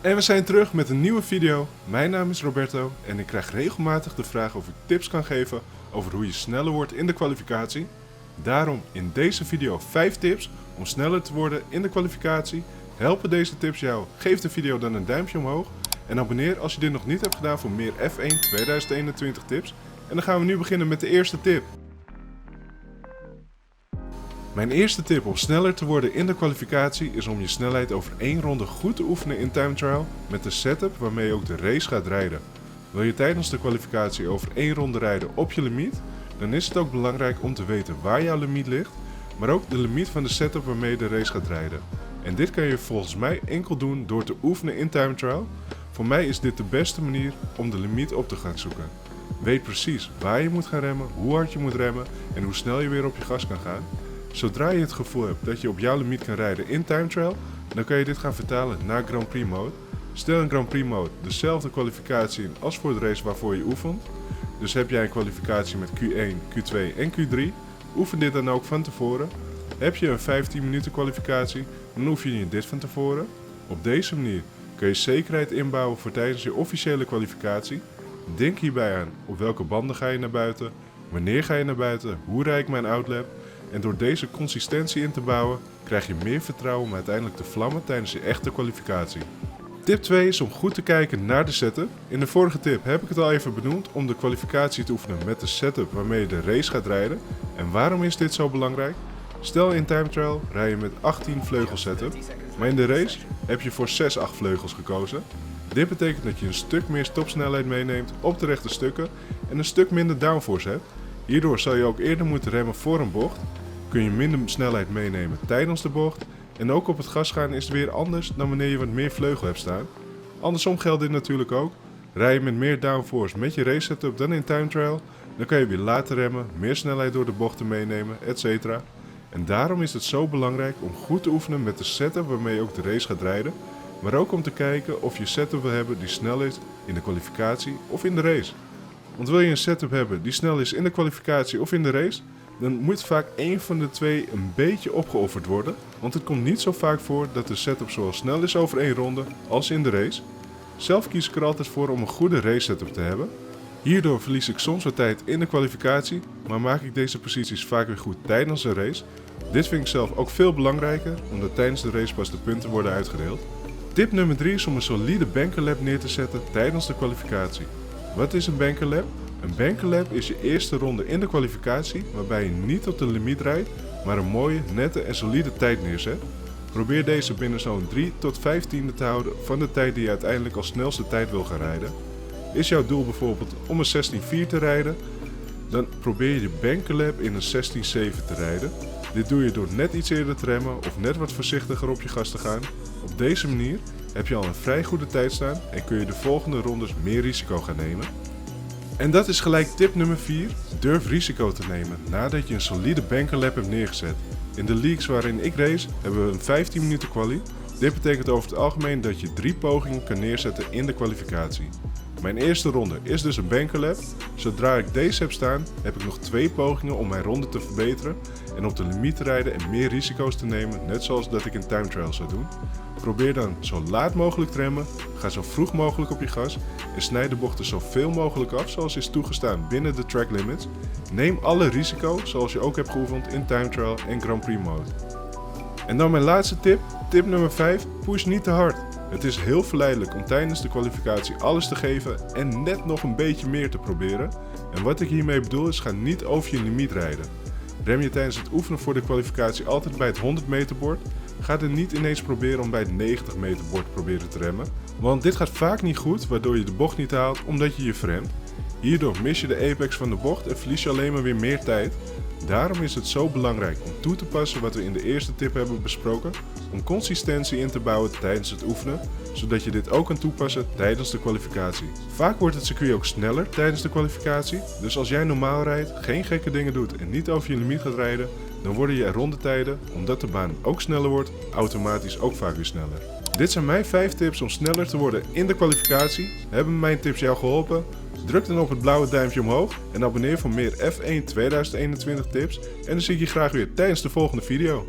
En we zijn terug met een nieuwe video. Mijn naam is Roberto en ik krijg regelmatig de vraag of ik tips kan geven over hoe je sneller wordt in de kwalificatie. Daarom in deze video 5 tips om sneller te worden in de kwalificatie. Helpen deze tips jou? Geef de video dan een duimpje omhoog. En abonneer als je dit nog niet hebt gedaan voor meer F1 2021 tips. En dan gaan we nu beginnen met de eerste tip. Mijn eerste tip om sneller te worden in de kwalificatie is om je snelheid over 1 ronde goed te oefenen in time trial met de setup waarmee je ook de race gaat rijden. Wil je tijdens de kwalificatie over 1 ronde rijden op je limiet, dan is het ook belangrijk om te weten waar jouw limiet ligt, maar ook de limiet van de setup waarmee je de race gaat rijden. En dit kan je volgens mij enkel doen door te oefenen in time trial. Voor mij is dit de beste manier om de limiet op te gaan zoeken. Weet precies waar je moet gaan remmen, hoe hard je moet remmen en hoe snel je weer op je gas kan gaan. Zodra je het gevoel hebt dat je op jouw limiet kan rijden in time trial, dan kan je dit gaan vertalen naar Grand Prix mode. Stel in Grand Prix mode dezelfde kwalificatie in als voor de race waarvoor je oefent. Dus heb jij een kwalificatie met Q1, Q2 en Q3, oefen dit dan ook van tevoren. Heb je een 15 minuten kwalificatie, dan oefen je dit van tevoren. Op deze manier kun je zekerheid inbouwen voor tijdens je officiële kwalificatie. Denk hierbij aan op welke banden ga je naar buiten, wanneer ga je naar buiten, hoe rijd ik mijn outlap. En door deze consistentie in te bouwen, krijg je meer vertrouwen om uiteindelijk te vlammen tijdens je echte kwalificatie. Tip 2 is om goed te kijken naar de setup. In de vorige tip heb ik het al even benoemd om de kwalificatie te oefenen met de setup waarmee je de race gaat rijden. En waarom is dit zo belangrijk? Stel in time trial rij je met 18 vleugel setup, maar in de race heb je voor 6-8 vleugels gekozen. Dit betekent dat je een stuk meer stopsnelheid meeneemt op de rechte stukken en een stuk minder downforce hebt. Hierdoor zal je ook eerder moeten remmen voor een bocht. Kun je minder snelheid meenemen tijdens de bocht. En ook op het gas gaan is het weer anders dan wanneer je wat meer vleugel hebt staan. Andersom geldt dit natuurlijk ook. Rij je met meer downforce met je race setup dan in time trial, dan kan je weer later remmen, meer snelheid door de bochten meenemen, etc. En daarom is het zo belangrijk om goed te oefenen met de setup waarmee je ook de race gaat rijden. Maar ook om te kijken of je setup wil hebben die snel is in de kwalificatie of in de race. Want wil je een setup hebben die snel is in de kwalificatie of in de race, dan moet vaak één van de twee een beetje opgeofferd worden. Want het komt niet zo vaak voor dat de setup zowel snel is over 1 ronde als in de race. Zelf kies ik er altijd voor om een goede race setup te hebben. Hierdoor verlies ik soms wat tijd in de kwalificatie, maar maak ik deze posities vaak weer goed tijdens de race. Dit vind ik zelf ook veel belangrijker, omdat tijdens de race pas de punten worden uitgedeeld. Tip nummer 3 is om een solide bankerlap neer te zetten tijdens de kwalificatie. Wat is een bankerlap? Een bankerlap is je eerste ronde in de kwalificatie waarbij je niet op de limiet rijdt, maar een mooie, nette en solide tijd neerzet. Probeer deze binnen zo'n 3 tot 5 te houden van de tijd die je uiteindelijk als snelste tijd wil gaan rijden. Is jouw doel bijvoorbeeld om een 16.4 te rijden, dan probeer je de bankerlap in een 16.7 te rijden. Dit doe je door net iets eerder te remmen of net wat voorzichtiger op je gas te gaan. Op deze manier heb je al een vrij goede tijd staan en kun je de volgende rondes meer risico gaan nemen. En dat is gelijk tip nummer 4, durf risico te nemen nadat je een solide bankerlap hebt neergezet. In de leagues waarin ik race hebben we een 15 minuten quali. Dit betekent over het algemeen dat je 3 pogingen kan neerzetten in de kwalificatie. Mijn eerste ronde is dus een bankerlap. Zodra ik deze heb staan, heb ik nog 2 pogingen om mijn ronde te verbeteren en op de limiet te rijden en meer risico's te nemen, net zoals dat ik in time trial zou doen. Probeer dan zo laat mogelijk te remmen, ga zo vroeg mogelijk op je gas en snijd de bochten zoveel mogelijk af zoals is toegestaan binnen de track limits. Neem alle risico zoals je ook hebt geoefend in time trial en Grand Prix mode. En dan mijn laatste tip, tip nummer 5, push niet te hard. Het is heel verleidelijk om tijdens de kwalificatie alles te geven en net nog een beetje meer te proberen. En wat ik hiermee bedoel is, ga niet over je limiet rijden. Rem je tijdens het oefenen voor de kwalificatie altijd bij het 100 meter bord, ga dan niet ineens proberen om bij het 90 meter bord proberen te remmen. Want dit gaat vaak niet goed, waardoor je de bocht niet haalt omdat je je verremt. Hierdoor mis je de apex van de bocht en verlies je alleen maar weer meer tijd. Daarom is het zo belangrijk om toe te passen wat we in de eerste tip hebben besproken, om consistentie in te bouwen tijdens het oefenen, zodat je dit ook kan toepassen tijdens de kwalificatie. Vaak wordt het circuit ook sneller tijdens de kwalificatie, dus als jij normaal rijdt, geen gekke dingen doet en niet over je limiet gaat rijden, dan worden je rondetijden, omdat de baan ook sneller wordt, automatisch ook vaak weer sneller. Dit zijn mijn 5 tips om sneller te worden in de kwalificatie. Hebben mijn tips jou geholpen? Druk dan op het blauwe duimpje omhoog en abonneer voor meer F1 2021 tips. En dan zie ik je graag weer tijdens de volgende video.